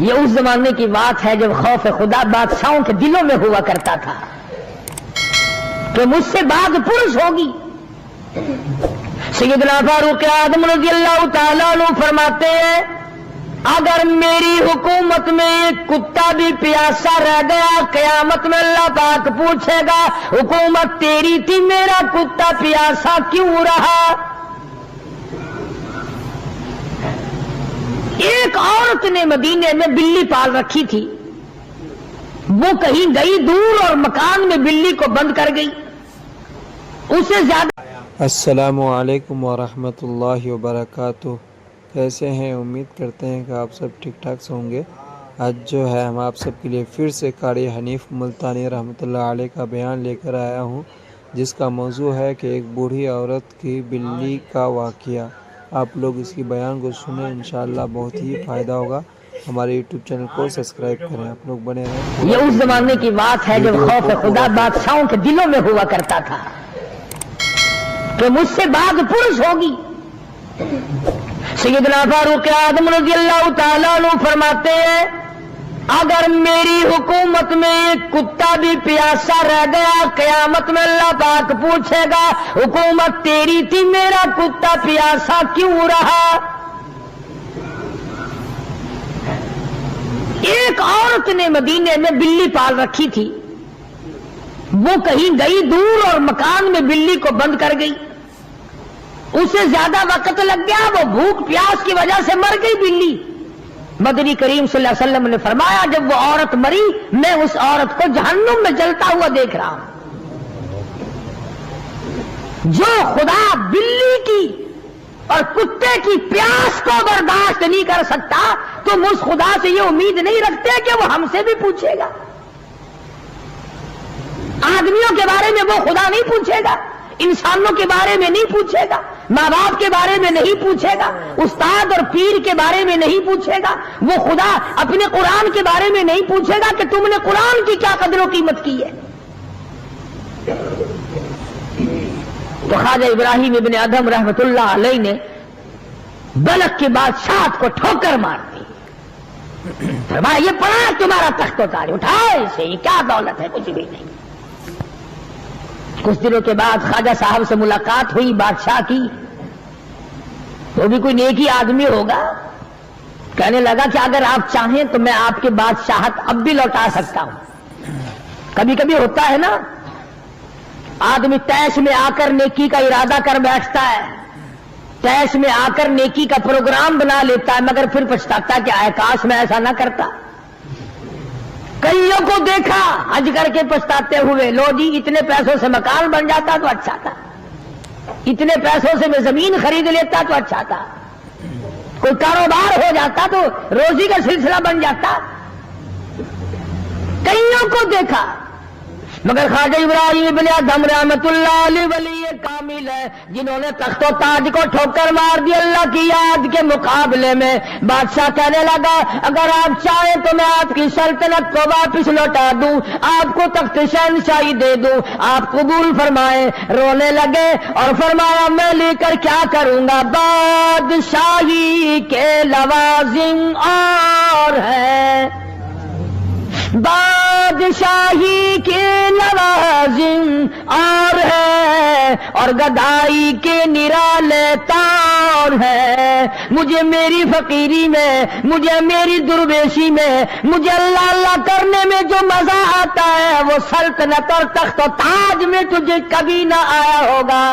یہ اس زمانے کی بات ہے جب خوف خدا بادشاہوں کے دلوں میں ہوا کرتا تھا کہ مجھ سے بعد پرس ہوگی۔ سیدنا فاروق اعظم رضی اللہ تعالیٰ عنہ فرماتے ہیں اگر میری حکومت میں ایک کتا بھی پیاسا رہ گیا قیامت میں اللہ پاک پوچھے گا حکومت تیری تھی میرا کتا پیاسا کیوں رہا؟ ایک عورت نے مدینے میں بلی پال رکھی تھی، وہ کہیں گئی دور اور مکان میں بلی کو بند کر گئی، اسے زیادہ۔ السلام علیکم ورحمۃ اللہ وبرکاتہ۔ کیسے ہیں؟ امید کرتے ہیں کہ آپ سب ٹھیک ٹھاک سے ہوں گے۔ آج جو ہے ہم آپ سب کے لیے پھر سے قاری حنیف ملتانی رحمۃ اللہ علیہ کا بیان لے کر آیا ہوں، جس کا موضوع ہے کہ ایک بوڑھی عورت کی بلی کا واقعہ۔ آپ لوگ اس کی بیان کو سنیں، انشاءاللہ بہت ہی فائدہ ہوگا۔ ہمارے یوٹیوب چینل کو سبسکرائب کریں، آپ لوگ بنے رہیں۔ یہ اس زمانے کی بات ہے جب خوف خدا بادشاہوں کے دلوں میں ہوا کرتا تھا کہ مجھ سے بعد پرس ہوگی۔ سیدنا فاروق اعظم رضی اللہ تعالیٰ عنہ فرماتے ہیں اگر میری حکومت میں ایک کتا بھی پیاسا رہ گیا قیامت میں اللہ پاک پوچھے گا حکومت تیری تھی میرا کتا پیاسا کیوں رہا؟ ایک عورت نے مدینے میں بلی پال رکھی تھی، وہ کہیں گئی دور اور مکان میں بلی کو بند کر گئی، اسے زیادہ وقت لگ گیا، وہ بھوک پیاس کی وجہ سے مر گئی بلی۔ مدنی کریم صلی اللہ علیہ وسلم نے فرمایا جب وہ عورت مری میں اس عورت کو جہنم میں جلتا ہوا دیکھ رہا ہوں۔ جو خدا بلی کی اور کتے کی پیاس کو برداشت نہیں کر سکتا تو اس خدا سے یہ امید نہیں رکھتے کہ وہ ہم سے بھی پوچھے گا۔ آدمیوں کے بارے میں وہ خدا نہیں پوچھے گا، انسانوں کے بارے میں نہیں پوچھے گا، ماں باپ کے بارے میں نہیں پوچھے گا، استاد اور پیر کے بارے میں نہیں پوچھے گا، وہ خدا اپنے قرآن کے بارے میں نہیں پوچھے گا کہ تم نے قرآن کی کیا قدر و قیمت کی ہے۔ تو خواجہ ابراہیم ابن ادھم رحمت اللہ علیہ نے بلخ کے بادشاہ کو ٹھوکر مار دی، فرمایا یہ پڑا تمہارا تخت و تاج، اٹھائے اسے، یہ کیا دولت ہے؟ کچھ بھی نہیں۔ کچھ دنوں کے بعد خواجہ صاحب سے ملاقات ہوئی بادشاہ کی، تو بھی کوئی نیکی آدمی ہوگا، کہنے لگا کہ اگر آپ چاہیں تو میں آپ کے بادشاہت اب بھی لوٹا سکتا ہوں۔ کبھی کبھی ہوتا ہے نا آدمی تیش میں آ کر نیکی کا ارادہ کر بیٹھتا ہے، تیش میں آ کر نیکی کا پروگرام بنا لیتا ہے، مگر پھر پچھتاتا ہے کہ آئے کاش میں ایسا نہ کرتا۔ کئیوں کو دیکھا حج کر کے پچھتاتے ہوئے، لو جی اتنے پیسوں سے مکان بن جاتا تو اچھا تھا، اتنے پیسوں سے میں زمین خرید لیتا تو اچھا تھا، کوئی کاروبار ہو جاتا تو روزی کا سلسلہ بن جاتا۔ کئیوں کو دیکھا، مگر خواجہ ابراہیم ابن ادھم رحمت اللہ علیہ ولی کامل ہے جنہوں نے تخت و تاج کو ٹھوکر مار دی اللہ کی یاد کے مقابلے میں۔ بادشاہ کہنے لگا اگر آپ چاہیں تو میں آپ کی سلطنت کو واپس لوٹا دوں، آپ کو تخت شہنشاہی دے دوں، آپ قبول فرمائیں۔ رونے لگے اور فرمایا میں لے کر کیا کروں گا، بادشاہی کے لوازم اور ہے، بادشاہی کے لوازم اور ہے، اور گدائی کے نرالے تار ہے۔ مجھے میری فقیری میں، مجھے میری درویشی میں، مجھے اللہ اللہ کرنے میں جو مزہ آتا ہے وہ سلطنت اور تخت و تاج میں تجھے کبھی نہ آیا ہوگا،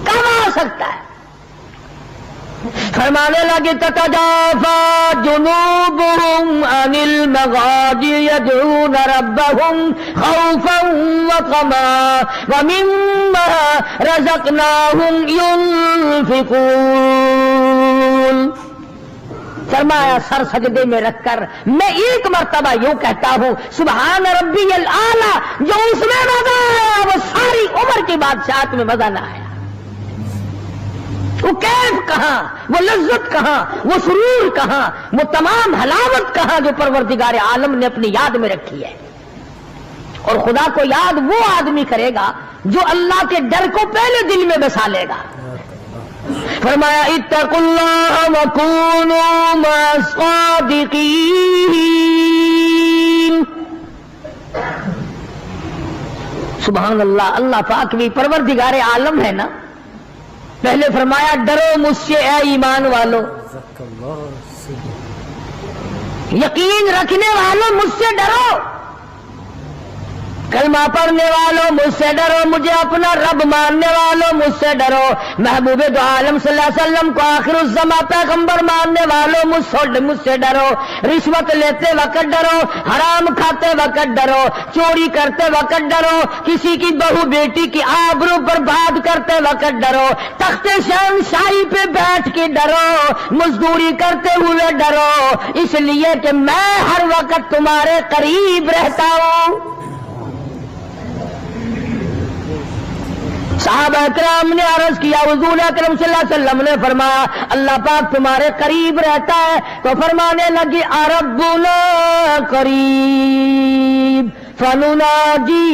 کب آ سکتا ہے؟ فرمانے لگے تتجافى جنوبهم عن المضاجع يدعون ربهم خوفا وطمعا ومما رزقناهم ينفقون۔ فرمایا سر سجدے میں رکھ کر میں ایک مرتبہ یوں کہتا ہوں سبحان ربی الاعلی، جو اس میں مزہ آیا وہ ساری عمر کی بادشاہت میں مزہ نہ آیا۔ وہ کیف کہاں، وہ لذت کہاں، وہ سرور کہاں، وہ تمام حلاوت کہاں جو پروردگار عالم نے اپنی یاد میں رکھی ہے۔ اور خدا کو یاد وہ آدمی کرے گا جو اللہ کے ڈر کو پہلے دل میں بسا لے گا۔ فرمایا اتقوا اللہ وکونوا مع الصادقین. سبحان اللہ. اللہ پاک بھی پروردگار عالم ہے نا. پہلے فرمایا ڈرو مجھ سے اے ایمان والو, یقین رکھنے والوں مجھ سے ڈرو, کلمہ پڑھنے والوں مجھ سے ڈرو, مجھے اپنا رب ماننے والوں مجھ سے ڈرو, محبوب دو عالم صلی اللہ علیہ وسلم کو آخر الزمان پیغمبر ماننے والوں مجھ سے ڈرو, رشوت لیتے وقت ڈرو, حرام کھاتے وقت ڈرو, چوری کرتے وقت ڈرو, کسی کی بہو بیٹی کی آبرو برباد کرتے وقت ڈرو, تخت شہنشاہی پہ بیٹھ کے ڈرو, مزدوری کرتے ہوئے ڈرو, اس لیے کہ میں ہر وقت تمہارے قریب رہتا ہوں. صحابہ کرام نے عرض کیا حضور اکرم صلی اللہ علیہ وسلم نے فرمایا اللہ پاک تمہارے قریب رہتا ہے, تو فرمانے لگی ربنا قریب فنناجی,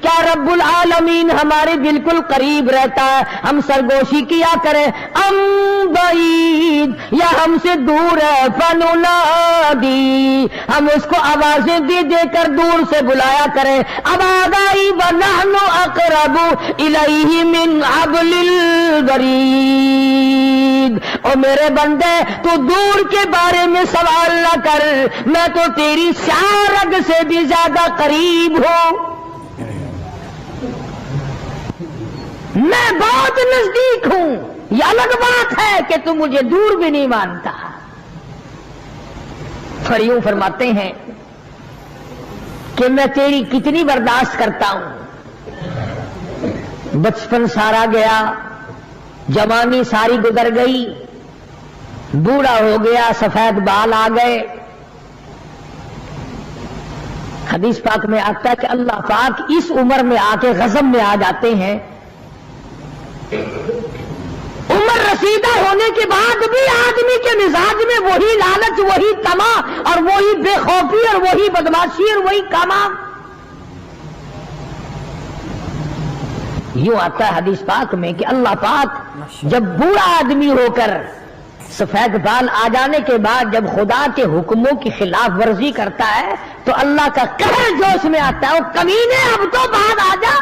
کیا رب العالمین ہمارے بالکل قریب رہتا ہے, ہم سرگوشی کیا کریں, ام بعید یا ہم سے دور ہے, فننادی ہم اس کو آوازیں دے کر دور سے بلایا کریں, ابادائی ونحن اقرب الیہ من حبل الورید. او میرے بندے تو دور کے بارے میں سوال نہ کر, میں تو تیری شارگ سے بھی زیادہ قریب ہوں, میں بہت نزدیک ہوں. یہ الگ بات ہے کہ تم مجھے دور بھی نہیں مانتا. پھر یوں فرماتے ہیں کہ میں تیری کتنی برداشت کرتا ہوں. بچپن سارا گیا, جوانی ساری گزر گئی, بوڑھا ہو گیا, سفید بال آ گئے. حدیث پاک میں آتا ہے کہ اللہ پاک اس عمر میں آ کے غضب میں آ جاتے ہیں. عمر رسیدہ ہونے کے بعد بھی آدمی کے مزاج میں وہی لالچ, وہی طمع اور وہی بے خوفی اور وہی بدماشی اور وہی کاما. یوں آتا ہے حدیث پاک میں کہ اللہ پاک جب بوڑھا آدمی ہو کر سفید بال آ جانے کے بعد جب خدا کے حکموں کی خلاف ورزی کرتا ہے تو اللہ کا قہر جوش میں آتا ہے, وہ کمینے اب تو بعد آ جا.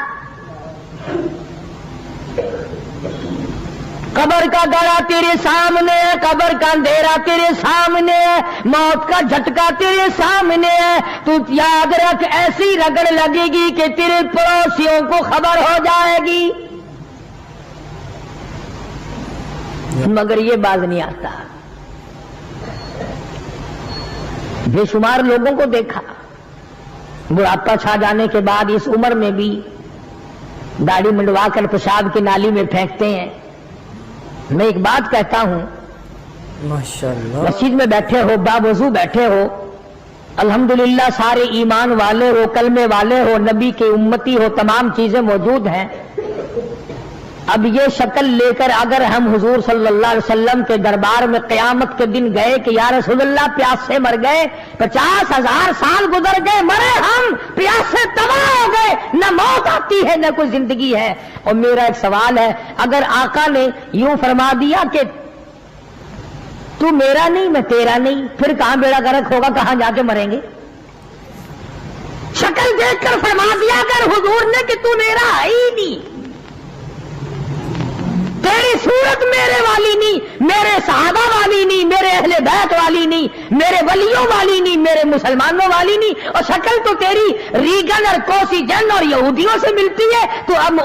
قبر کا ڈرا تیرے سامنے ہے, قبر کا اندھیرا تیرے سامنے ہے, موت کا جھٹکا تیرے سامنے ہے. تو یاد رکھ ایسی رگڑ لگے گی کہ تیرے پڑوسیوں کو خبر ہو جائے گی, مگر یہ باز نہیں آتا. بے شمار لوگوں کو دیکھا بڑھاپا چھا جانے کے بعد اس عمر میں بھی داڑھی منڈوا کر پیشاب کی نالی میں پھینکتے ہیں. میں ایک بات کہتا ہوں, ماشاءاللہ مسجد میں بیٹھے ہو, باوضو بیٹھے ہو, الحمدللہ سارے ایمان والے ہو, کلمے والے ہو, نبی کے امتی ہو, تمام چیزیں موجود ہیں. اب یہ شکل لے کر اگر ہم حضور صلی اللہ علیہ وسلم کے دربار میں قیامت کے دن گئے کہ یا رسول اللہ پیاس سے مر گئے, 50,000 سال گزر گئے, مرے ہم, پیاس سے تباہ ہو گئے, نہ موت آتی ہے نہ کوئی زندگی ہے. اور میرا ایک سوال ہے, اگر آقا نے یوں فرما دیا کہ تو میرا نہیں میں تیرا نہیں, پھر کہاں بیڑا غرق ہوگا, کہاں جا کے مریں گے؟ شکل دیکھ کر فرما دیا اگر حضور نے کہ تو میرا ہے ہی نہیں, تیری صورت میرے والی نہیں, میرے صحابہ والی نہیں, میرے اہل بیت والی نہیں, میرے ولیوں والی نہیں, میرے مسلمانوں والی نہیں, اور شکل تو تیری ریگن اور کوسی جن اور یہودیوں سے ملتی ہے, تو اب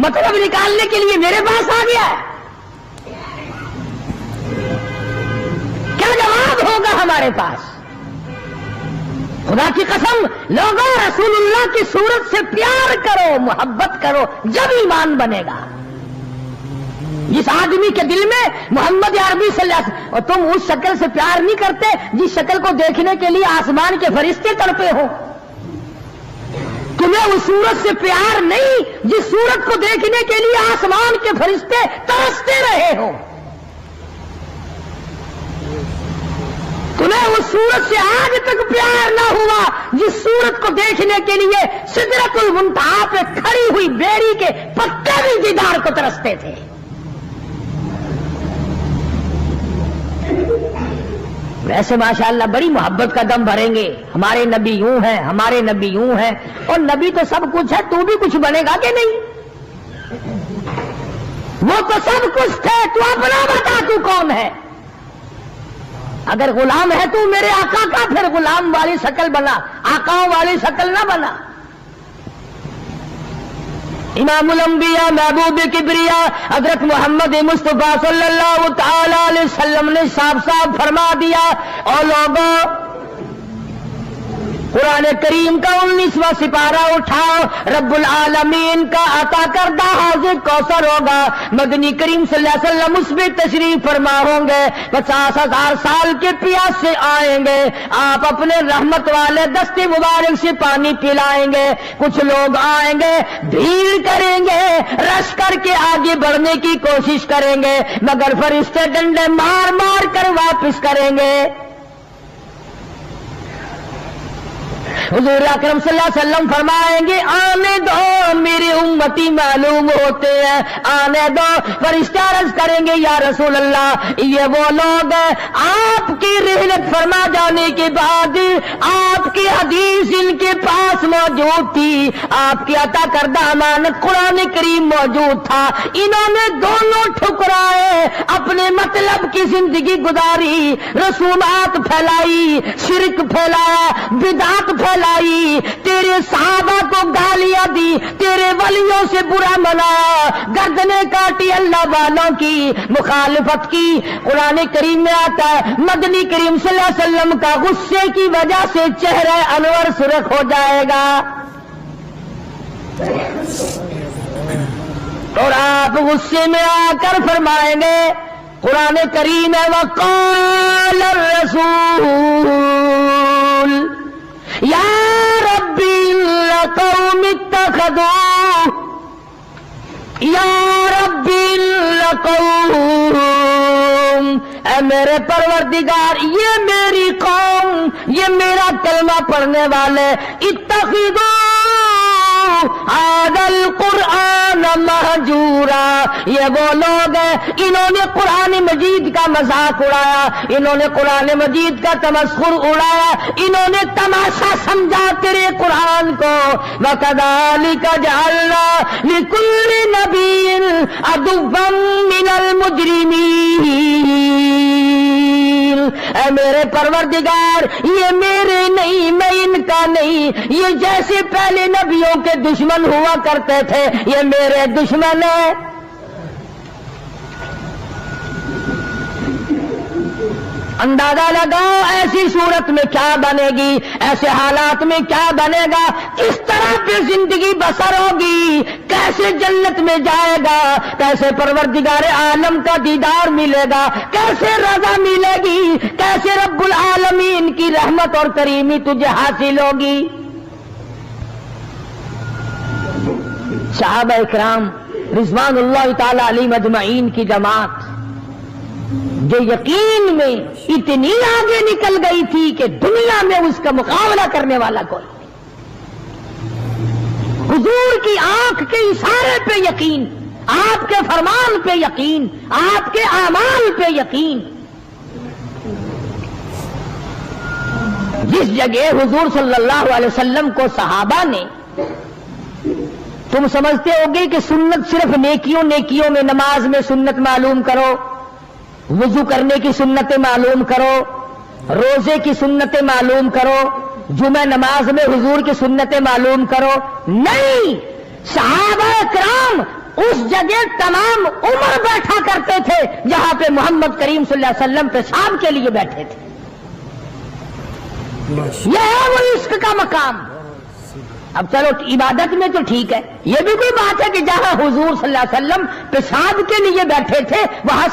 مطلب نکالنے کے لیے میرے پاس آ گیا ہے. کیا جواب ہوگا ہمارے پاس؟ خدا کی قسم لوگوں رسول اللہ کی صورت سے پیار کرو, محبت کرو, جب ایمان بنے گا. جس آدمی کے دل میں محمد عربی صلی اللہ علیہ وسلم, اور تم اس شکل سے پیار نہیں کرتے جس شکل کو دیکھنے کے لیے آسمان کے فرشتے تڑپے ہو. تمہیں اس صورت سے پیار نہیں جس صورت کو دیکھنے کے لیے آسمان کے فرشتے ترستے رہے ہو. تمہیں اس صورت سے آج تک پیار نہ ہوا جس صورت کو دیکھنے کے لیے سدرۃ المنتہا پہ کھڑی ہوئی بیری کے پتے بھی دیدار کو ترستے تھے. ویسے ماشاءاللہ بڑی محبت کا دم بھریں گے، ہمارے نبی یوں ہیں، ہمارے نبی یوں ہیں، اور نبی تو سب کچھ ہے، تو بھی کچھ بنے گا کہ نہیں؟ وہ تو سب کچھ تھے، تو اپنا بتا تو کون ہے؟ اگر غلام ہے تو میرے آقا کا، پھر غلام والی شکل بنا، آقاؤں والی شکل نہ بنا۔ امام الانبیاء محبوب کبریا حضرت محمد مصطفیٰ صلی اللہ تعالی علیہ وسلم نے صاف صاف فرما دیا، اور لوگوں قرآن کریم کا 19واں سپارہ اٹھاؤ، رب العالمین کا عطا کردہ حوض کوثر ہوگا، مدنی کریم صلی اللہ علیہ وسلم اس میں تشریف فرما ہوں گے، 50,000 سال کے پیاس سے آئیں گے، آپ اپنے رحمت والے دستے مبارک سے پانی پلائیں گے، کچھ لوگ آئیں گے، بھیڑ کریں گے، رش کر کے آگے بڑھنے کی کوشش کریں گے، مگر فرشتے ڈنڈے مار مار کر واپس کریں گے۔ حضور اکرم صلی اللہ علیہ وسلم فرمائیں گے آنے دو میری امتی معلوم ہوتے ہیں، آنے دو۔ فرشتہ عرض کریں گے یا رسول اللہ یہ وہ لوگ ہیں آپ کی رحلت فرما جانے کے بعد آپ کی حدیث ان کے پاس موجود تھی، آپ کی عطا کردہ امانت قرآن کریم موجود تھا، انہوں نے دونوں ٹھکرائے، اپنے مطلب کی زندگی گزاری، رسومات پھیلائی، شرک پھیلایا، بدعت پھیلائی، تیرے صحابہ کو گالیاں دی، تیرے ولیوں سے برا منایا، گردنیں کاٹی، اللہ والوں کی مخالفت کی۔ قرآن کریم میں آتا ہے مدنی کریم صلی اللہ علیہ وسلم کا غصے کی وجہ سے چہرہ انور سرخ ہو جائے گا، اور آپ غصے میں آ کر فرمائیں گے، قرآن کریم ہے وقال الرسول یا ربی لقوم اتخذوا، یا ربی لقوم، اے میرے پروردگار یہ میری قوم، یہ میرا کلمہ پڑھنے والے، اتخذوا هذا القرآن مہجورا، یہ وہ لوگ ہیں انہوں نے قرآن مجید کا مذاق اڑایا، انہوں نے قرآن مجید کا تمسخر اڑایا، انہوں نے تماشا سمجھا تیرے قرآن کو۔ وَكَذَلِكَ جَعَلْنَا لِكُلِّ نَبِيٍّ عَدُوًّا مِّنَ الْمُجْرِمِينَ، اے میرے پروردگار یہ میرے نہیں، میں ان کا نہیں، یہ جیسے پہلے نبیوں کے دشمن ہوا کرتے تھے یہ میرے دشمن ہیں۔ اندازہ لگاؤ ایسی صورت میں کیا بنے گی، ایسے حالات میں کیا بنے گا، کس طرح پہ زندگی بسر ہوگی، کیسے جنت میں جائے گا، کیسے پروردگار عالم کا دیدار ملے گا، کیسے رضا ملے گی، کیسے رب العالمین کی رحمت اور کریمی تجھے حاصل ہوگی۔ صحابہ اکرام رضوان اللہ تعالی علیہم اجمعین کی جماعت جو یقین میں اتنی آگے نکل گئی تھی کہ دنیا میں اس کا مقابلہ کرنے والا کوئی نہیں، حضور کی آنکھ کے اشارے پہ یقین، آپ کے فرمان پہ یقین، آپ کے اعمال پہ یقین۔ جس جگہ حضور صلی اللہ علیہ وسلم کو صحابہ نے، تم سمجھتے ہوگے کہ سنت صرف نیکیوں میں، نماز میں سنت معلوم کرو، وضو کرنے کی سنتیں معلوم کرو، روزے کی سنتیں معلوم کرو، جمعہ نماز میں حضور کی سنتیں معلوم کرو، نہیں، صحابہ کرام اس جگہ تمام عمر بیٹھا کرتے تھے جہاں پہ محمد کریم صلی اللہ علیہ وسلم پیشاب کے لیے بیٹھے تھے۔ یہ ہے وہ عشق کا مقام۔ اب چلو عبادت میں تو ٹھیک ہے، یہ بھی کوئی بات ہے کہ جہاں حضور صلی اللہ علیہ وسلم پیشاب کے لیے بیٹھے تھے وہاں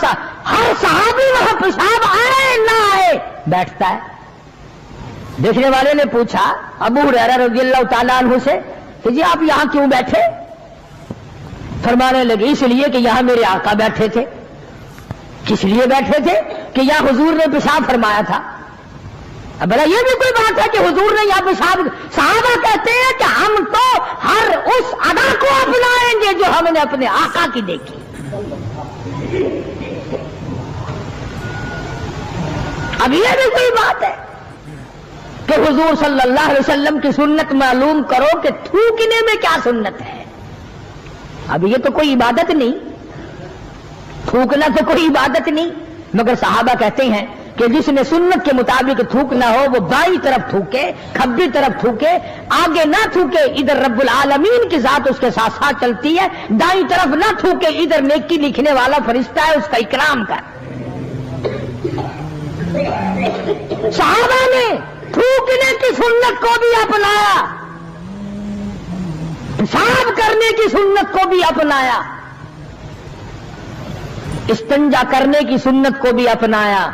ہر صحابی وہاں پیشاب آئے نہ آئے بیٹھتا ہے۔ دیکھنے والے نے پوچھا ابو ہریرہ رضی اللہ تعالیٰ عنہ سے کہ جی آپ یہاں کیوں بیٹھے؟ فرمانے لگے اس لیے کہ یہاں میرے آقا بیٹھے تھے۔ کس لیے بیٹھے تھے؟ کہ یہاں حضور نے پیشاب فرمایا تھا۔ اب بلا یہ بھی کوئی بات ہے کہ حضور نے یہاں پیشاب، صحابہ کہتے ہیں کہ ہم تو ہر اس ادا کو اپنائیں گے جو ہم نے اپنے آقا کی دیکھی۔ اب یہ بھی کوئی بات ہے کہ حضور صلی اللہ علیہ وسلم کی سنت معلوم کرو کہ تھوکنے میں کیا سنت ہے؟ اب یہ تو کوئی عبادت نہیں، تھوکنا تو کوئی عبادت نہیں، مگر صحابہ کہتے ہیں کہ جس نے سنت کے مطابق تھوکنا ہو وہ بائیں طرف تھوکے، کھبی طرف تھوکے، آگے نہ تھوکے، ادھر رب العالمین کی ذات اس کے ساتھ ساتھ چلتی ہے، دائیں طرف نہ تھوکے، ادھر نیکی لکھنے والا فرشتہ ہے، اس کا اکرام کر۔ صحابہ نے تھوکنے کی سنت کو بھی اپنایا، پیشاب کرنے کی سنت کو بھی اپنایا، استنجا کرنے کی سنت کو بھی اپنایا،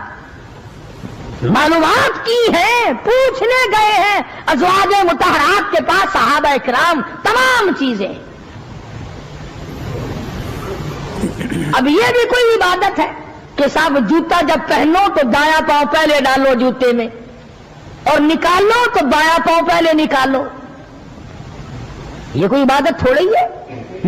معلومات کی ہیں، پوچھنے گئے ہیں ازواج مطہرات کے پاس صحابہ اکرام تمام چیزیں۔ اب یہ بھی کوئی عبادت ہے کہ صاحب جوتا جب پہنو تو دایاں پاؤں پہلے ڈالو جوتے میں اور نکالو تو بایاں پاؤں پہلے نکالو؟ یہ کوئی عبادت تھوڑی ہے،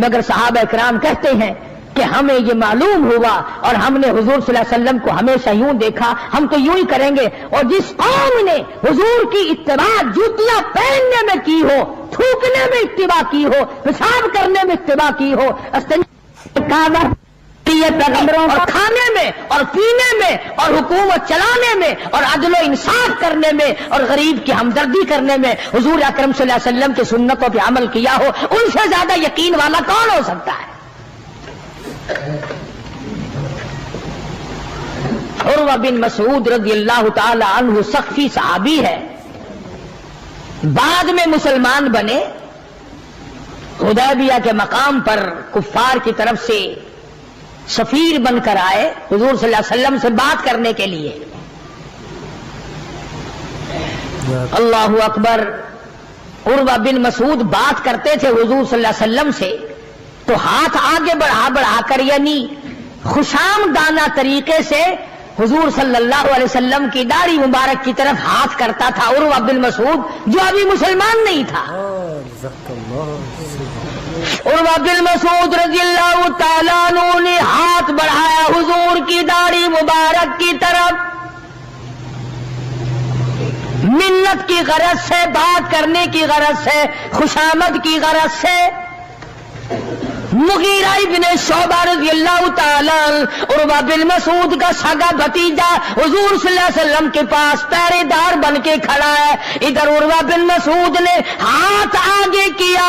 مگر صحابہ اکرام کہتے ہیں کہ ہمیں یہ معلوم ہوا اور ہم نے حضور صلی اللہ علیہ وسلم کو ہمیشہ یوں دیکھا، ہم تو یوں ہی کریں گے۔ اور جس قوم نے حضور کی اتباع جوتیاں پہننے میں کی ہو، تھوکنے میں اتباع کی ہو، پیشاب کرنے میں اتباع کی ہو، پیغمبروں اور کھانے میں اور پینے میں اور حکومت چلانے میں اور عدل و انصاف کرنے میں اور غریب کی ہمدردی کرنے میں حضور اکرم صلی اللہ علیہ وسلم کی سنتوں پہ عمل کیا ہو، ان سے زیادہ یقین والا کون ہو سکتا ہے؟ عروہ بن مسعود رضی اللہ تعالی عنہ سخفی صحابی ہے، بعد میں مسلمان بنے، حدیبیہ کے مقام پر کفار کی طرف سے سفیر بن کر آئے حضور صلی اللہ علیہ وسلم سے بات کرنے کے لیے۔ اللہ اکبر، عروہ بن مسعود بات کرتے تھے حضور صلی اللہ علیہ وسلم سے تو ہاتھ آگے بڑھا کر یعنی خوشامدانہ طریقے سے حضور صلی اللہ علیہ وسلم کی داڑھی مبارک کی طرف ہاتھ کرتا تھا عروہ بن مسعود، جو ابھی مسلمان نہیں تھا۔ عروہ بن مسعود رضی اللہ تعالیٰ عنہ نے ہاتھ بڑھایا حضور کی داڑھی مبارک کی طرف، منت کی غرض سے، بات کرنے کی غرض سے، خوشامد کی غرض سے۔ مغیرہ بن شعبہ رضی اللہ تعالیٰ عروہ بن مسعود کا سگا بھتیجا حضور صلی اللہ علیہ وسلم کے پاس پہرے دار بن کے کھڑا ہے، ادھر عروہ بن مسعود نے ہاتھ آگے کیا،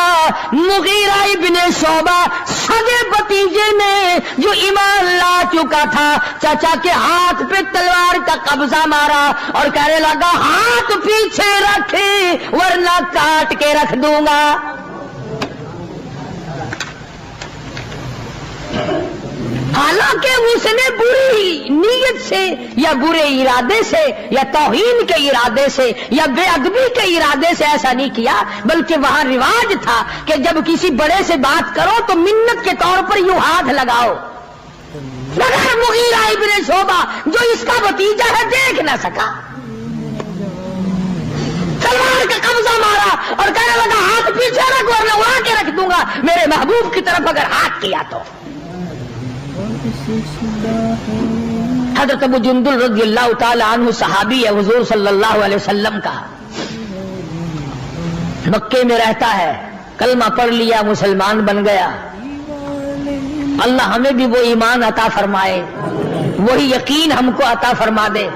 مغیرہ بن شعبہ سگے بھتیجے نے جو ایمان لا چکا تھا چچا کے ہاتھ پہ تلوار کا قبضہ مارا اور کہنے لگا ہاتھ پیچھے رکھے ورنہ کاٹ کے رکھ دوں گا۔ حالانکہ اس نے بری نیت سے یا برے ارادے سے یا توہین کے ارادے سے یا بے ادبی کے ارادے سے ایسا نہیں کیا، بلکہ وہاں رواج تھا کہ جب کسی بڑے سے بات کرو تو منت کے طور پر یوں ہاتھ لگاؤ، مگر مغیرہ ابن شعبہ جو اس کا بھتیجا ہے دیکھ نہ سکا، تلوار کا قبضہ مارا اور کہنے لگا ہاتھ پیچھے رکھ ورنہ اڑا کے رکھ دوں گا میرے محبوب کی طرف اگر ہاتھ کیا تو۔ حضرت ابو جندل رضی اللہ تعالی عنہ صحابی ہے حضور صلی اللہ علیہ وسلم کا، مکے میں رہتا ہے، کلمہ پڑھ لیا، مسلمان بن گیا۔ اللہ ہمیں بھی وہ ایمان عطا فرمائے، وہی یقین ہم کو عطا فرما دے۔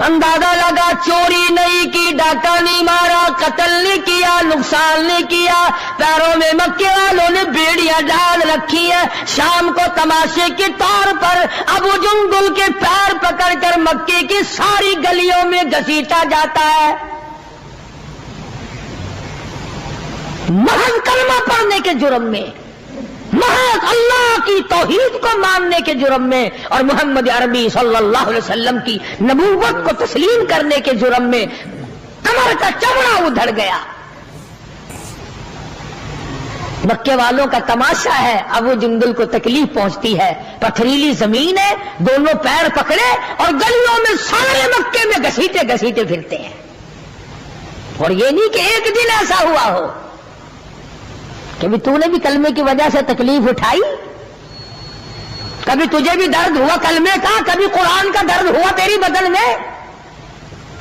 اندازہ لگا چوری نہیں کی، ڈاکہ نہیں مارا، قتل نہیں کیا، نقصان نہیں کیا، پیروں میں مکے والوں نے بیڑیاں ڈال رکھی ہیں، شام کو تماشے کے طور پر ابو جندل کے پیر پکڑ کر مکے کی ساری گلیوں میں گھسیٹا جاتا ہے، محض کلمہ پڑھنے کے جرم میں، محض اللہ کی توحید کو ماننے کے جرم میں اور محمد عربی صلی اللہ علیہ وسلم کی نبوت کو تسلیم کرنے کے جرم میں کمر کا چمڑا ادھڑ گیا۔ مکے والوں کا تماشا ہے، ابو جندل کو تکلیف پہنچتی ہے، پتھریلی زمین ہے، دونوں پیر پکڑے اور گلیوں میں سارے مکے میں گھسیٹے گھسیٹے پھرتے ہیں۔ اور یہ نہیں کہ ایک دن ایسا ہوا ہو کہ بھی تو نے بھی کلمے کی وجہ سے تکلیف اٹھائی، کبھی تجھے بھی درد ہوا کلمے کا، کبھی قرآن کا درد ہوا تیری بدن میں،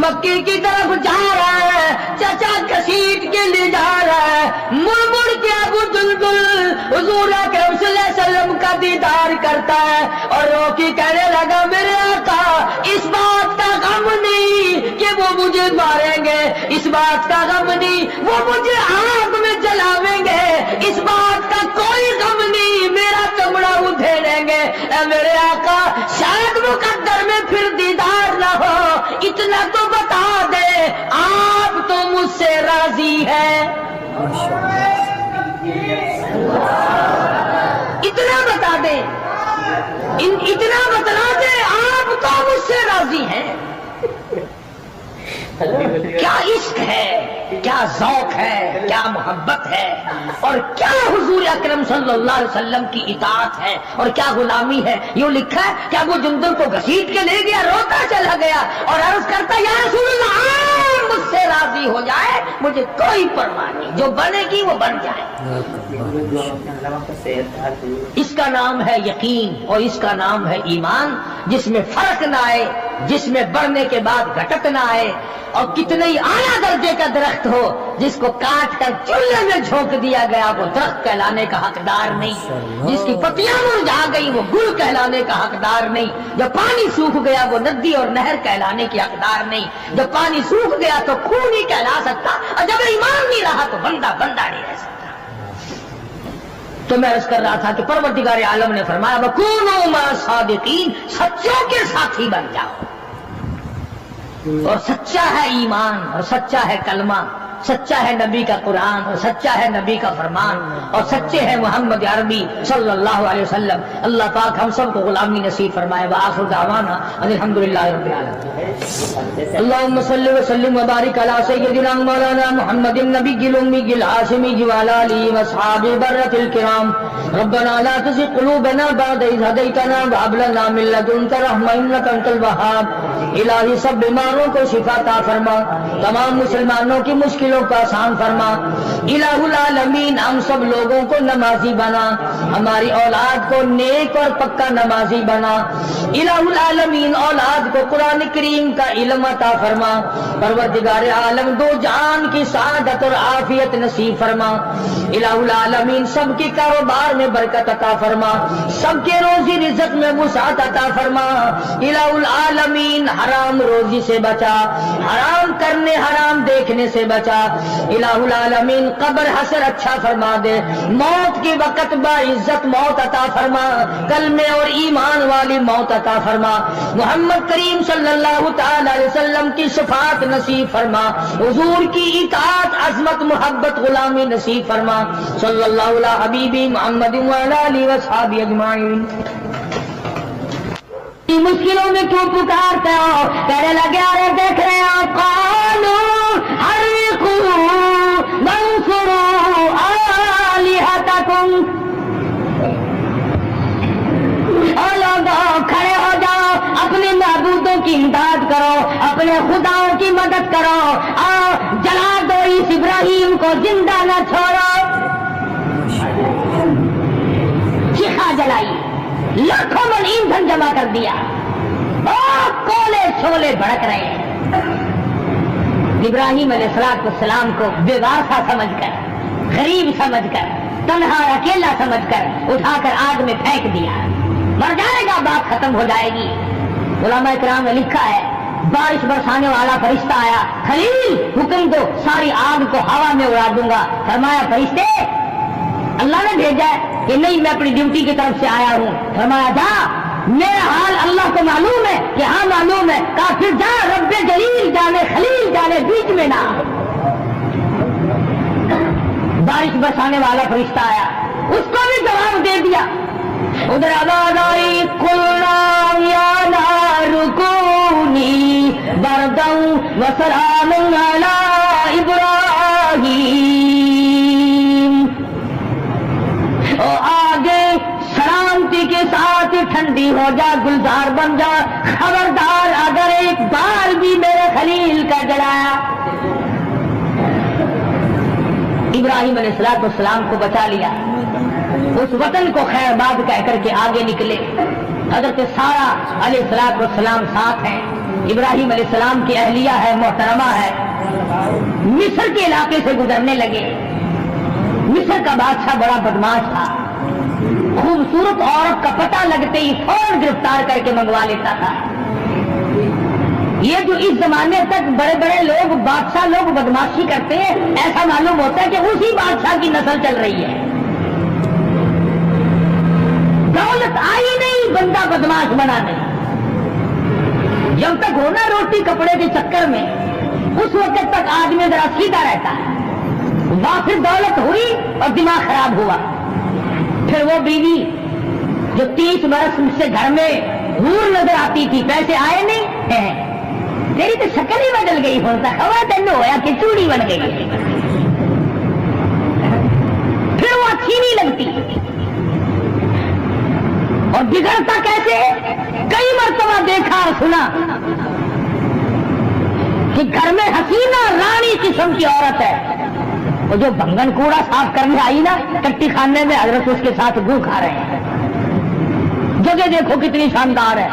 مکے کی طرف جا رہا ہے، چچا گھسیٹ کے لے جا رہا ہے، مڑ مڑ کے ابو جندل حضور اکرم صلی اللہ علیہ وسلم کا دیدار کرتا ہے اور رو کے کہنے لگا میرے آقا اس بات کا غم نہیں کہ وہ مجھے ماریں گے، اس بات کا غم نہیں وہ مجھے آگ میں جلاویں گے، اس بات کا کوئی غم نہیں میرا چمڑا ادھیڑیں گے۔ اے میرے آقا شاید مقدر میں پھر دیدار نہ ہو، اتنا تو بتا دے آپ تو مجھ سے راضی ہے، اتنا بتا دے، اتنا بتلا دے آپ تو مجھ سے راضی ہیں۔ کیا عشق ہے، کیا ذوق ہے، کیا محبت ہے، اور کیا حضور اکرم صلی اللہ علیہ وسلم کی اطاعت ہے اور کیا غلامی ہے۔ یوں لکھا ہے کہ ابو جندل کو گھسیٹ کے لے گیا، روتا چلا گیا اور عرض کرتا یا رسول اللہ آپ مجھ سے راضی ہو جائے مجھے کوئی پرواہ نہیں، جو بنے گی وہ بن جائے۔ اس کا نام ہے یقین اور اس کا نام ہے ایمان، جس میں فرق نہ آئے، جس میں بڑھنے کے بعد گھٹت نہ آئے، اور کتنے ہی اعلیٰ درجے کا درخت ہو جس کو کاٹ کر چولہے میں جھونک دیا گیا وہ درخت کہلانے کا حقدار نہیں، جس کی پتیاں مرجھا گئی وہ گل کہلانے کا حقدار نہیں، جب پانی سوکھ گیا وہ ندی اور نہر کہلانے کی حقدار نہیں، جب پانی سوکھ گیا تو خون ہی کہلا سکتا، اور جب ایمان نہیں رہا تو بندہ نہیں رہ سکتا۔ تو میں عرض کر رہا تھا کہ پروردگار عالم نے فرمایا وَكُونُوا مَعَ الصَّادِقِينَ، سچوں کے ساتھی بن جاؤ، اور سچا ہے ایمان اور سچا ہے کلمہ، سچا ہے نبی کا قرآن اور سچا ہے نبی کا فرمان، اور سچے ہیں محمد عربی صلی اللہ علیہ وسلم۔ اللہ پاک ہم سب کو غلامی نصیب فرمائے۔ وآخر دعوانا ان الحمدللہ رب العالمین۔ اللہم صلی وسلم وبارک علی سیدنا مولانا محمد النبی الامی الہاشمی وعلی آلہ واصحابہ برۃ الکرام۔ ربنا لا تزغ قلوبنا بعد إذ هديتنا وهب لنا من لدنك رحمة إنك أنت الوهاب۔ الہی سب بیماروں کو شفا عطا فرما، تمام مسلمانوں کی مشکلوں کو آسان فرما۔ الہ العالمین ہم سب لوگوں کو نمازی بنا، ہماری اولاد کو نیک اور پکا نمازی بنا۔ الہ العالمین اولاد کو قرآن کریم کا علم عطا فرما۔ پروردگار عالم دو جہان کی سعادت اور عافیت نصیب فرما۔ الہ العالمین سب کے کاروبار میں برکت عطا فرما، سب کے روزی رزق میں وسعت عطا فرما۔ الہ العالمین حرام روزی سے بچا، حرام کرنے حرام دیکھنے سے بچا۔ الہ العالمین قبر حشر اچھا فرما دے، موت کے وقت باعزت موت عطا فرما، کلمے اور ایمان والی موت عطا فرما۔ محمد کریم صلی اللہ تعالی علیہ وسلم کی شفاعت نصیب فرما، حضور کی اطاعت عظمت محبت غلامی نصیب فرما۔ صلی اللہ علیہ حبیبی محمد وعلی آلہ وصحبہ اجمعین۔ مشکلوں میں کیوں پکارتے ہو؟ کہنے لگے ارے دیکھ رہے ہو قالوا حرقوا وانصروا آلہتکم، اور لوگوں کھڑے ہو جاؤ، اپنے معبودوں کی امداد کرو، اپنے خداؤں کی مدد کرو، اور جلا دو اس ابراہیم کو، زندہ نہ چھوڑو۔ چیخا جلائی، لاکھوں من ایندھن جمع کر دیا، اور کولے شولے بھڑک رہے ہیں۔ ابراہیم علیہ السلام کو بے واسطہ سمجھ کر، غریب سمجھ کر، تنہا اکیلا سمجھ کر اٹھا کر آگ میں پھینک دیا۔ مر جائے گا، بات ختم ہو جائے گی۔ علماء کرام نے لکھا ہے بارش برسانے والا فرشتہ آیا، خلیل حکم دو ساری آگ کو ہوا میں اڑا دوں گا۔ فرمایا فرشتے اللہ نے بھیجا ہے کہ نہیں، میں اپنی ڈیوٹی کی طرف سے آیا ہوں۔ فرمایا جا، میرا حال اللہ کو معلوم ہے کہ ہاں معلوم ہے۔ کہا پھر جا، رب جلیل جانے خلیل جانے، بیچ میں نہ۔ بارش برسانے والا فرشتہ آیا، اس کو بھی جواب دے دیا۔ ادھر آواز آئی قلنا یا نار کونی بردا وسلام علی ابراہیم، آگے سلامتی کے ساتھ ٹھنڈی ہو جا، گلزار بن جا، خبردار اگر ایک بار بھی میرے خلیل کا جلایا۔ ابراہیم علیہ السلام کو بچا لیا، اس وطن کو خیر باد کہہ کر کے آگے نکلے۔ حضرت سارہ علیہ السلام ساتھ ہیں، ابراہیم علیہ السلام کی اہلیہ ہے، محترمہ ہے، مصر کے علاقے سے گزرنے لگے۔ مصر کا بادشاہ بڑا بدماش تھا، خوبصورت عورت کا پتہ لگتے ہی فوراً گرفتار کر کے منگوا لیتا تھا۔ یہ جو اس زمانے تک بڑے بڑے لوگ بادشاہ لوگ بدماشی کرتے ہیں، ایسا معلوم ہوتا ہے کہ اسی بادشاہ کی نسل چل رہی ہے۔ دولت آئی نہیں، بندہ بدماش بنا نہیں۔ جب تک ہونا روٹی کپڑے کے چکر میں، اس وقت تک آدمی ذرا سیدھا رہتا ہے، پھر دولت ہوئی اور دماغ خراب ہوا، پھر وہ بیوی جو 30 برس سے گھر میں حور نظر آتی تھی، پیسے آئے نہیں، تیری تو شکل ہی بدل گئی، ہوتا ہوا تین ہوا کہ چوڑی بن گئی، پھر وہ اچھی نہیں لگتی۔ اور بگڑتا کیسے؟ کئی مرتبہ دیکھا اور سنا کہ گھر میں حسینہ رانی قسم کی عورت ہے، وہ جو بنگن کوڑا صاف کرنے آئی نا کٹی خانے میں، حضرت اس کے ساتھ گو کھا رہے ہیں، جگہ دیکھو کتنی شاندار ہے۔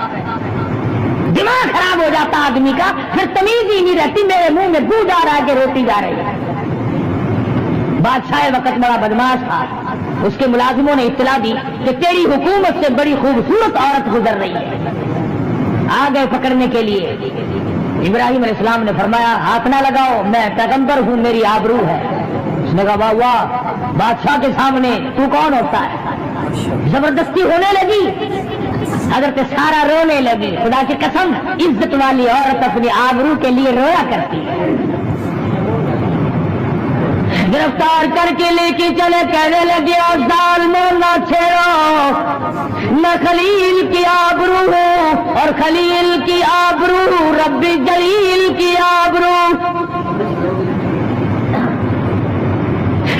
دماغ خراب ہو جاتا آدمی کا، پھر تمیز ہی نہیں رہتی، میرے منہ میں گو جا رہا ہے کہ روٹی جا رہی ہے۔ بادشاہ وقت بڑا بدماش تھا، اس کے ملازموں نے اطلاع دی کہ تیری حکومت سے بڑی خوبصورت عورت گزر رہی ہے، آ گئے پکڑنے کے لیے۔ ابراہیم علیہ السلام نے فرمایا ہاتھ نہ لگاؤ، میں پیغمبر ہوں، میری آبرو ہے۔ اس نے کہا واہ واہ، بادشاہ کے سامنے تو کون ہوتا ہے؟ زبردستی ہونے لگی، حضرت سارہ رونے لگی۔ خدا کی قسم، عزت والی عورت اپنی آبرو کے لیے رویا کرتی ہے۔ گرفتار کر کے لے کے چلے، کہنے لگے ظالموں نہ چھیڑو، میں خلیل کی آبرو ہوں، اور خلیل کی آبرو رب جلیل کی آبرو۔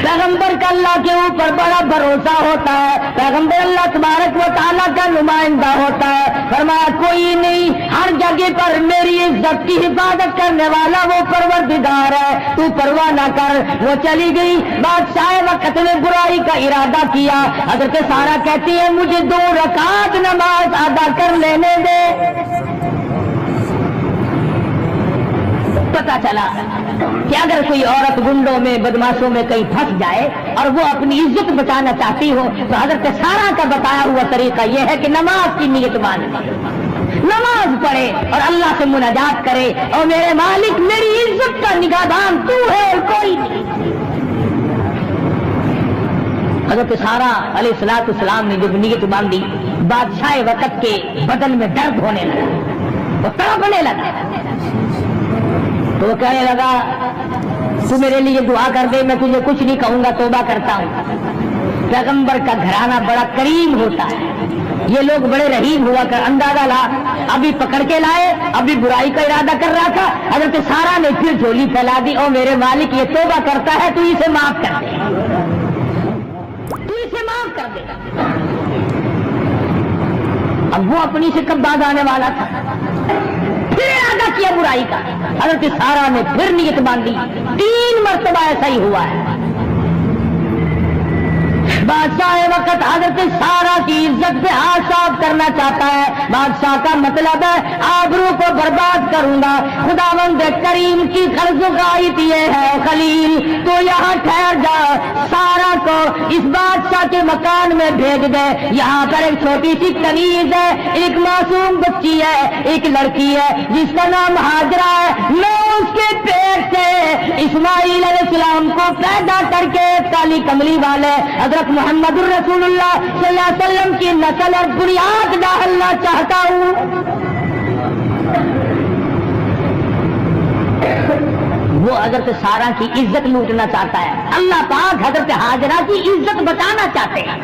پیغمبر کا اللہ کے اوپر بڑا بھروسہ ہوتا ہے، پیغمبر اللہ تبارک و تعالیٰ کا نمائندہ ہوتا ہے۔ فرمایا کوئی نہیں، ہر جگہ پر میری عزت کی حفاظت کرنے والا وہ پروردگار ہے، تو پرواہ نہ کر۔ وہ چلی گئی، بادشاہ وقت نے برائی کا ارادہ کیا۔ حضرت سارہ کہتی ہے مجھے 2 رکعت نماز ادا کر لینے دے۔ پتا چلا کہ اگر کوئی عورت گنڈوں میں بدماشوں میں کہیں پھنس جائے اور وہ اپنی عزت بچانا چاہتی ہو تو حضرت سارہ کا بتایا ہوا طریقہ یہ ہے کہ نماز کی نیت باندھے، نماز پڑھے اور اللہ سے مناجات کرے، اور میرے مالک میری عزت کا نگہبان تو ہے اور کوئی نہیں۔ حضرت سارہ علیہ السلام نے جب نیت باندھی، بادشاہ وقت کے بدن میں درد ہونے لگا، وہ تڑپنے لگا، تو وہ کہنے لگا تو میرے لیے دعا کر دے، میں تجھے کچھ نہیں کہوں گا، توبہ کرتا ہوں۔ پیغمبر کا گھرانہ بڑا کریم ہوتا ہے، یہ لوگ بڑے رحیم ہوا کر اندازہ لا، ابھی پکڑ کے لائے، ابھی برائی کا ارادہ کر رہا تھا، حضرت سارہ نے پھر جھولی پھیلا دی، او میرے مالک یہ توبہ کرتا ہے، تو اسے معاف کر دے، تو اسے معاف کر دے۔ اب وہ اپنی سے کب باز آنے والا تھا، پھر ارادہ کیا برائی کا۔ حضرت سارہ نے پھر نیت باندھی، 3 مرتبہ ایسا ہی ہوا ہے۔ بادشاہ وقت حضرت سارہ کی عزت پہ ہاتھ صاف کرنا چاہتا ہے، بادشاہ کا مطلب ہے آبرو کو برباد کروں گا۔ خداوند کریم کی خرزگاہت یہ ہے خلیل تو یہاں ٹھہر جا، سارہ کو اس بادشاہ کے مکان میں بھیج دے، یہاں پر ایک چھوٹی سی کنیز ہے، ایک معصوم بچی ہے، ایک لڑکی ہے جس کا نام ہاجرہ ہے، میں اس کے پیٹ سے اسماعیل علیہ السلام کو پیدا کر کے کالی کملی والے حضرت محمد الرسول اللہ صلی اللہ علیہ وسلم کی نسل اور بنیاد ڈالنا چاہتا ہوں۔ وہ حضرت سارہ کی عزت لوٹنا چاہتا ہے، اللہ پاک حضرت ہاجرہ کی عزت بچانا چاہتے ہیں۔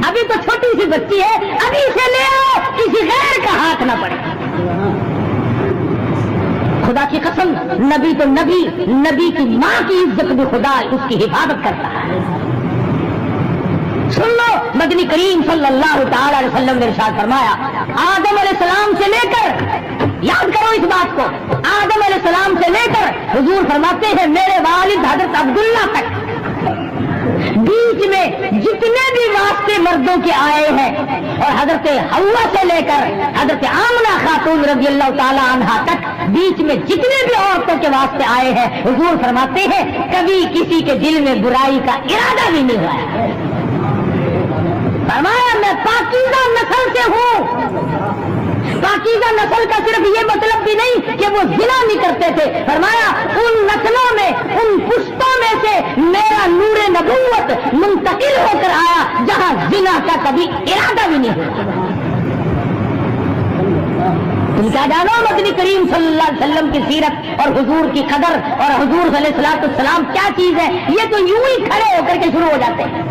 ابھی تو چھوٹی سی بچی ہے، ابھی اسے لے آؤ، کسی غیر کا ہاتھ نہ پڑے۔ خدا کی قسم، نبی تو نبی کی ماں کی عزت بھی خدا اس کی حفاظت کرتا ہے۔ سن لو، مدنی کریم صلی اللہ تعالی علیہ وسلم نے ارشاد فرمایا، آدم علیہ السلام سے لے کر، یاد کرو اس بات کو، آدم علیہ السلام سے لے کر حضور فرماتے ہیں میرے والد حضرت عبداللہ تک، بیچ میں جتنے بھی واسطے مردوں کے آئے ہیں اور حضرت حوا سے لے کر حضرت آمنہ خاتون رضی اللہ تعالی عنہا تک بیچ میں جتنے بھی عورتوں کے واسطے آئے ہیں، حضور فرماتے ہیں کبھی کسی کے دل میں برائی کا ارادہ بھی نہیں ہوا۔ فرمایا میں پاکیزہ نسل سے ہوں۔ پاکیزہ نسل کا صرف یہ مطلب بھی نہیں کہ وہ زنا نہیں کرتے تھے، فرمایا ان نسلوں میں، ان پشتوں میں سے میرا نور نبوت منتقل ہو کر آیا جہاں زنا کا کبھی ارادہ بھی نہیں ہوا۔ تم کیا جانو مدنی کریم صلی اللہ علیہ وسلم کی سیرت اور حضور کی قدر اور حضور صلی اللہ علیہ وسلم کیا چیز ہے؟ یہ تو یوں ہی کھڑے ہو کر کے شروع ہو جاتے ہیں۔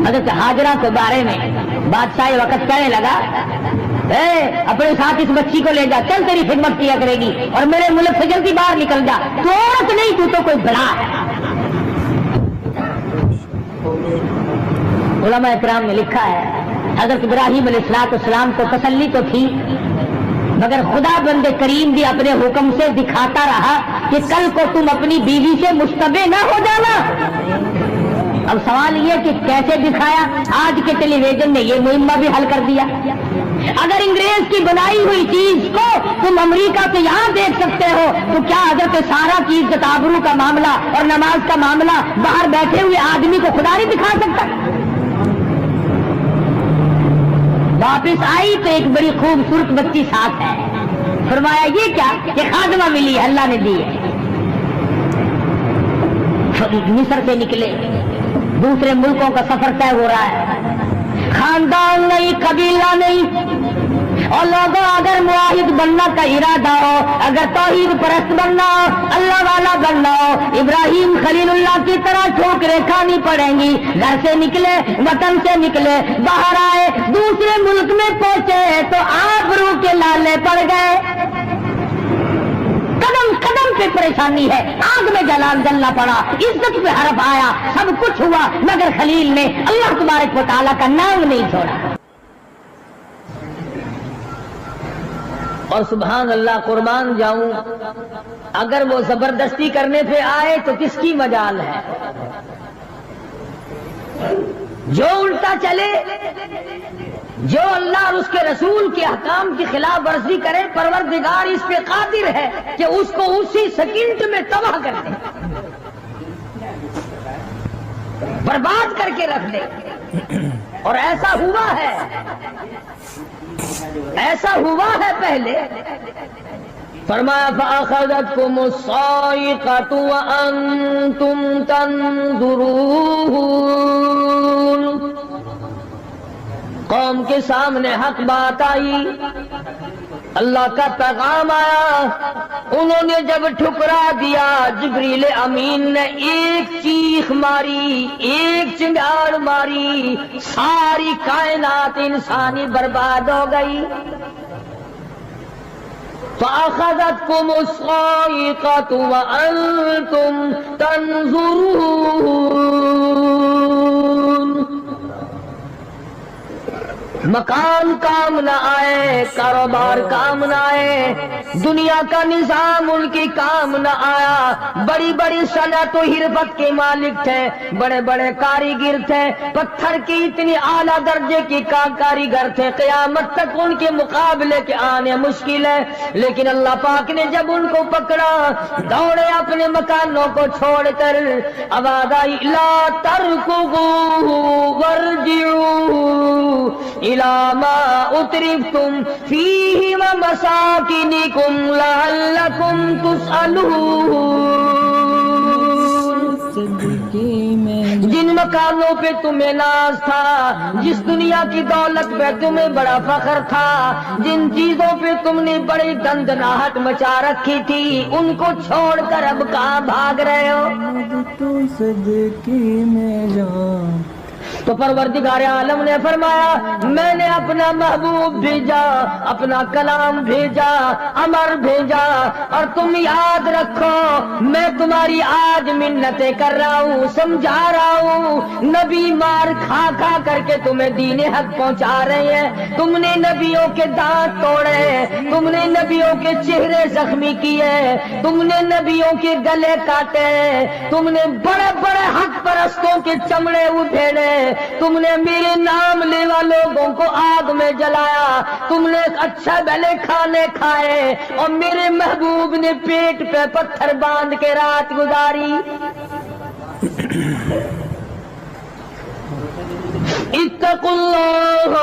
حضرت حاجرہ کے بارے میں بادشاہ وقت کہنے لگا اپنے ساتھ اس بچی کو لے جا، چل تیری خدمت کیا کرے گی اور میرے ملک سے جلدی باہر نکل جا، تو عورت نہیں تو کوئی بڑا ہے۔ علماء اکرام نے لکھا ہے حضرت ابراہیم علیہ السلام کو تسلی تو تھی، مگر خدا بند کریم بھی اپنے حکم سے دکھاتا رہا کہ کل کو تم اپنی بیوی سے مشتبہ نہ ہو جانا۔ اب سوال یہ کہ کیسے دکھایا؟ آج کے ٹیلی ویژن نے یہ مہمہ بھی حل کر دیا۔ اگر انگریز کی بنائی ہوئی چیز کو تم امریکہ سے یہاں دیکھ سکتے ہو تو کیا حضرت سارا کی عزت آبرو کا معاملہ اور نماز کا معاملہ باہر بیٹھے ہوئے آدمی کو خدا نہیں دکھا سکتا؟ واپس آئی تو ایک بڑی خوبصورت بچی ساتھ ہے۔ فرمایا یہ کیا؟ کہ خادمہ ملی ہے، اللہ نے دی ہے۔ مصر سے نکلے، دوسرے ملکوں کا سفر طے ہو رہا ہے، خاندان نہیں، قبیلہ نہیں، اور لوگوں اگر معاہد بننا کا ارادہ ہو، اگر توحید پرست بننا ہو، اللہ والا بننا ہو، ابراہیم خلیل اللہ کی طرح ٹھوکریں کھانی پڑیں گی۔ گھر سے نکلے، وطن سے نکلے، باہر آئے، دوسرے ملک میں پہنچے تو آبرو کے لالے پڑ گئے۔ قدم قدم پہ پریشانی ہے، آگ میں جلنا پڑا، عزت پہ حرف آیا، سب کچھ ہوا، مگر خلیل نے اللہ تبارک و تعالیٰ کا نام نہیں چھوڑا۔ اور سبحان اللہ قربان جاؤں، اگر وہ زبردستی کرنے پہ آئے تو کس کی مجال ہے؟ جو الٹا چلے، جو اللہ اور اس کے رسول کے احکام کی خلاف ورزی کرے، پروردگار اس پہ قادر ہے کہ اس کو اسی سیکنڈ میں تباہ کر دے، برباد کر کے رکھ دے۔ اور ایسا ہوا ہے، ایسا ہوا ہے پہلے۔ فرمایا فَأَخَذَتْكُمُ الصَّاعِقَةُ وَأَنْتُمْ تَنْظُرُونَ۔ قوم کے سامنے حق بات آئی، اللہ کا پیغام آیا، انہوں نے جب ٹھکرا دیا، جبریل امین نے ایک چیخ ماری، ایک چنگاڑ ماری، ساری کائنات انسانی برباد ہو گئی۔ فَأَخَذَتْكُمُ الصَّاعِقَةُ وَأَنْتُمْ تَنْظُرُونَ۔ مکان کام نہ آئے، کاروبار کام نہ آئے، دنیا کا نظام ان کی کام نہ آیا۔ بڑی بڑی صنعت و حرفت کے مالک تھے، بڑے بڑے کاریگر تھے، پتھر کی اتنی اعلیٰ درجے کی کاریگر تھے، قیامت تک ان کے مقابلے کے آنے مشکل ہے۔ لیکن اللہ پاک نے جب ان کو پکڑا، دوڑے اپنے مکانوں کو چھوڑ کر، آواز آئی لا ترکضوا وارجعوا اِلَى مَا أُتْرِفْتُمْ فِيهِ وَمَسَاكِنِكُمْ لَعَلَّكُمْ تُسْأَلُونَ۔ جن مکانوں پہ تمہیں ناز تھا، جس دنیا کی دولت پہ تمہیں بڑا فخر تھا، جن چیزوں پہ تم نے بڑی گندناہٹ مچا رکھی تھی، ان کو چھوڑ کر اب کہاں بھاگ رہے ہو؟ تو پروردگار عالم نے فرمایا میں نے اپنا محبوب بھیجا، اپنا کلام بھیجا، امر بھیجا، اور تم یاد رکھو میں تمہاری آج منتیں کر رہا ہوں، سمجھا رہا ہوں۔ نبی مار کھا کھا کر کے تمہیں دین حق پہنچا رہے ہیں، تم نے نبیوں کے دانت توڑے، تم نے نبیوں کے چہرے زخمی کیے، تم نے نبیوں کے گلے کاٹے، تم نے بڑے بڑے حق پرستوں کے چمڑے ادھیڑے، تم نے میرے نام لیوا لوگوں کو آگ میں جلایا، تم نے اچھا بھلے کھانے کھائے، اور میرے محبوب نے پیٹ پہ پتھر باندھ کے رات گزاری۔ اتقوا اللہ،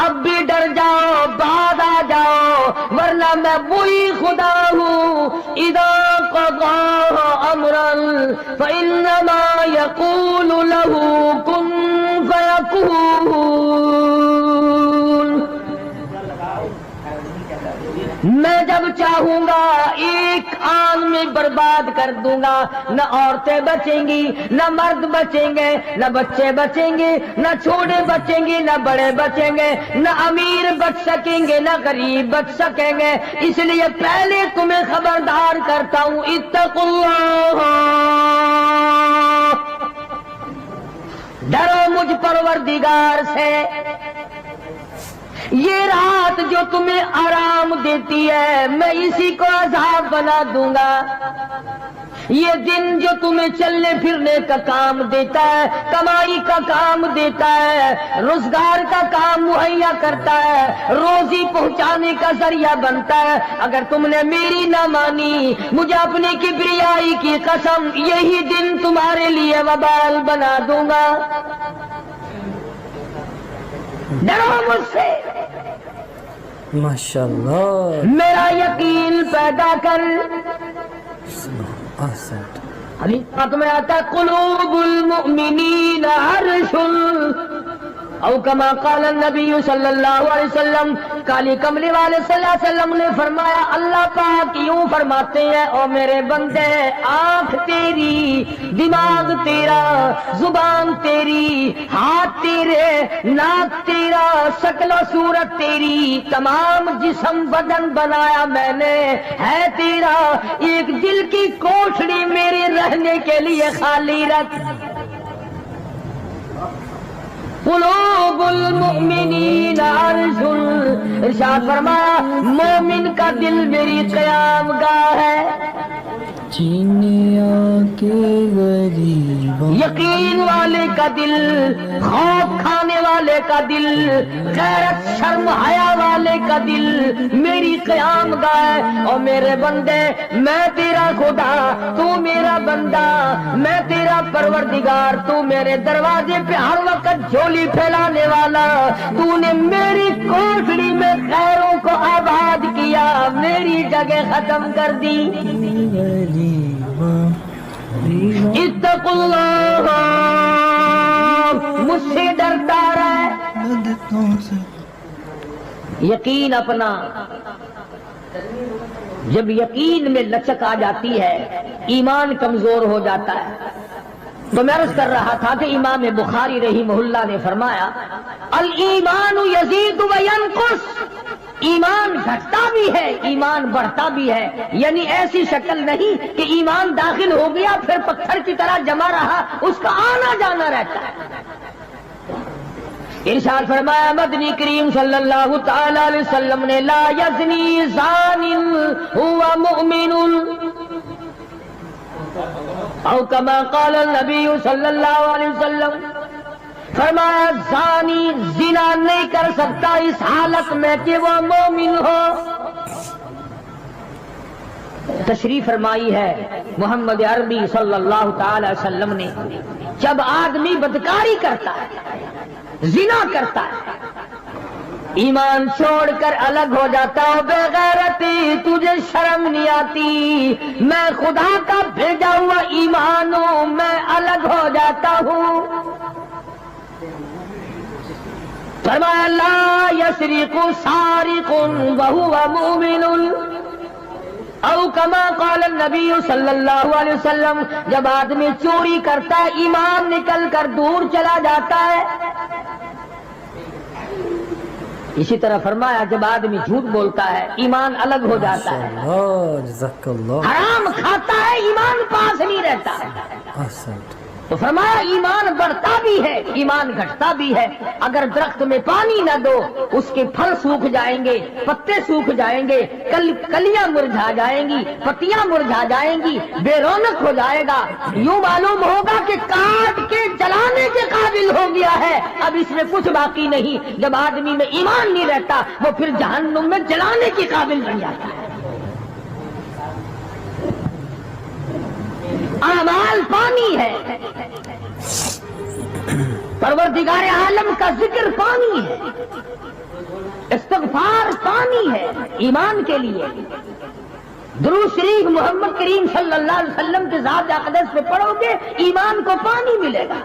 اب بھی ڈر جاؤ، بعد آ جاؤ، ورنہ میں وہی خدا ہوں، اذا قضا امرا فانما یقول له کن فیکون۔ میں جب چاہوں گا ایک آن میں برباد کر دوں گا، نہ عورتیں بچیں گی، نہ مرد بچیں گے، نہ بچے بچیں گے، نہ چھوٹے بچیں گے، نہ بڑے بچیں گے، نہ امیر بچ سکیں گے، نہ غریب بچ سکیں گے۔ اس لیے پہلے تمہیں خبردار کرتا ہوں، اتقوا اللہ، ڈرو مجھ پروردگار سے۔ یہ رات جو تمہیں آرام دیتی ہے میں اسی کو عذاب بنا دوں گا، یہ دن جو تمہیں چلنے پھرنے کا کام دیتا ہے، کمائی کا کام دیتا ہے، روزگار کا کام مہیا کرتا ہے، روزی پہنچانے کا ذریعہ بنتا ہے، اگر تم نے میری نہ مانی، مجھے اپنی کبریائی کی قسم یہی دن تمہارے لیے وبال بنا دوں گا۔ ڈرو مجھ سے، ماشاءاللہ، میرا یقین پیدا کر۔ حدیث میں آتا قلوب المؤمنین عرش، او کما قال النبی صلی اللہ علیہ وسلم، کالی کملی والے صلی اللہ علیہ وسلم نے فرمایا، اللہ پاک یوں فرماتے ہیں، او میرے بندے، آنکھ تیری، دماغ تیرا، زبان تیری، ہاتھ تیرے، ناک تیرا، شکل و صورت تیری، تمام جسم بدن بنایا میں نے، ہے تیرا، ایک دل کی کوٹھڑی میرے رہنے کے لیے خالی رکھ۔ قلوب المؤمنین عرش، ارشاد فرمایا مومن کا دل میری قیام گاہ ہے۔ چینیا کے غریبوں، یقین والے کا دل، خوف کھانے والے کا دل، غیرت شرم حیا والے کا دل میری قیام گاہ ہے۔ اور میرے بندے، میں تیرا خدا، تو میرا بندہ، میں تیرا پروردگار، تو میرے دروازے پہ ہر وقت جھولی پھیلانے والا، تو نے میری کوٹھڑی میں خیروں کو آباد کیا، میری جگہ ختم کر دی۔ اتقوا اللہ، مجھ سے ڈرتا رہے۔ یقین اپنا، جب یقین میں لچک آ جاتی ہے ایمان کمزور ہو جاتا ہے۔ تو میں عرض کر رہا تھا کہ امام بخاری رحمہ اللہ نے فرمایا الایمان یزید و ینقص، ایمان گھٹتا بھی ہے ایمان بڑھتا بھی ہے، یعنی ایسی شکل نہیں کہ ایمان داخل ہو گیا پھر پتھر کی طرح جمع رہا، اس کا آنا جانا رہتا ہے۔ ارشاد فرمایا مدنی کریم صلی اللہ تعالی علیہ وسلم نے، لا یزنی زان هو مؤمن، او کما قال النبی صلی اللہ علیہ وسلم، فرمایا زانی زنا نہیں کر سکتا اس حالت میں کہ وہ مومن ہو۔ تشریف فرمائی ہے محمد عربی صلی اللہ تعالی وسلم نے، جب آدمی بدکاری کرتا ہے، زنا کرتا ہے، ایمان چھوڑ کر الگ ہو جاتا ہو، بے غیرتی تجھے شرم نہیں آتی، میں خدا کا بھیجا ہوا ایمان ہوں، میں الگ ہو جاتا ہوں۔ فرمایا لا یسرق سارق وہو مومن، او کما قال النبی صلی اللہ علیہ وسلم، جب آدمی چوری کرتا ہے ایمان نکل کر دور چلا جاتا ہے۔ اسی طرح فرمایا جب آدمی جھوٹ بولتا ہے ایمان الگ ہو جاتا ہے، اللہ جزاک اللہ حرام کھاتا ہے ایمان پاس نہیں رہتا ہے۔ احسنت۔ تو فرمایا ایمان بڑھتا بھی ہے ایمان گھٹتا بھی ہے۔ اگر درخت میں پانی نہ دو اس کے پھل سوکھ جائیں گے، پتے سوکھ جائیں گے، کلیاں مرجھا جائیں گی، پتیاں مرجھا جائیں گی، بے رونق ہو جائے گا۔ یوں معلوم ہوگا کہ کاٹ کے جلانے کے قابل ہو گیا ہے، اب اس میں کچھ باقی نہیں۔ جب آدمی میں ایمان نہیں رہتا وہ پھر جہنم میں جلانے کے قابل بن جاتا ہے۔ اعمال پانی ہے، پروردگار عالم کا ذکر پانی ہے، استغفار پانی ہے ایمان کے لیے۔ درود شریف محمد کریم صلی اللہ علیہ وسلم کے ذات اقدس پہ پڑھو گے ایمان کو پانی ملے گا۔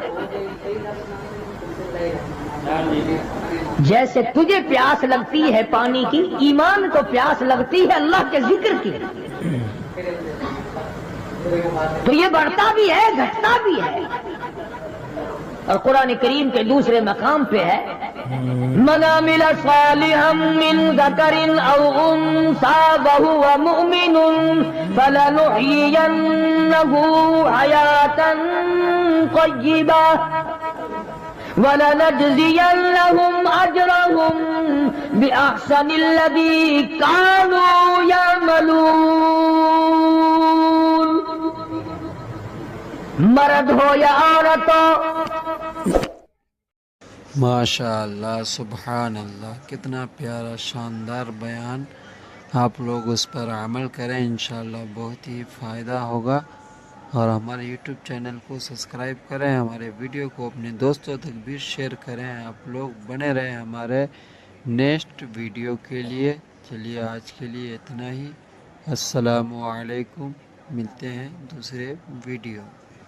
جیسے تجھے پیاس لگتی ہے پانی کی، ایمان کو پیاس لگتی ہے اللہ کے ذکر کی۔ تو یہ بڑھتا بھی ہے گھٹتا بھی ہے۔ اور قرآن کریم کے دوسرے مقام پہ ہے من عمل صالحا من ذکر او انثى وهو مؤمن فلنحيينه حياة طيبة وَلَنَجْزِيَنَّهُمْ أَجْرَهُمْ بِأَحْسَنِ الَّذِي كَانُوا يَعْمَلُونَ۔ مرد ہو یا عورت ہو۔ ماشاء اللہ، سبحان اللہ، کتنا پیارا شاندار بیان۔ آپ لوگ اس پر عمل کریں، انشاءاللہ بہت ہی فائدہ ہوگا۔ اور ہمارے یوٹیوب چینل کو سبسکرائب کریں، ہمارے ویڈیو کو اپنے دوستوں تک بھی شیئر کریں۔ آپ لوگ بنے رہیں ہمارے نیکسٹ ویڈیو کے لیے۔ چلیے آج کے لیے اتنا ہی، السلام علیکم، ملتے ہیں دوسرے ویڈیو۔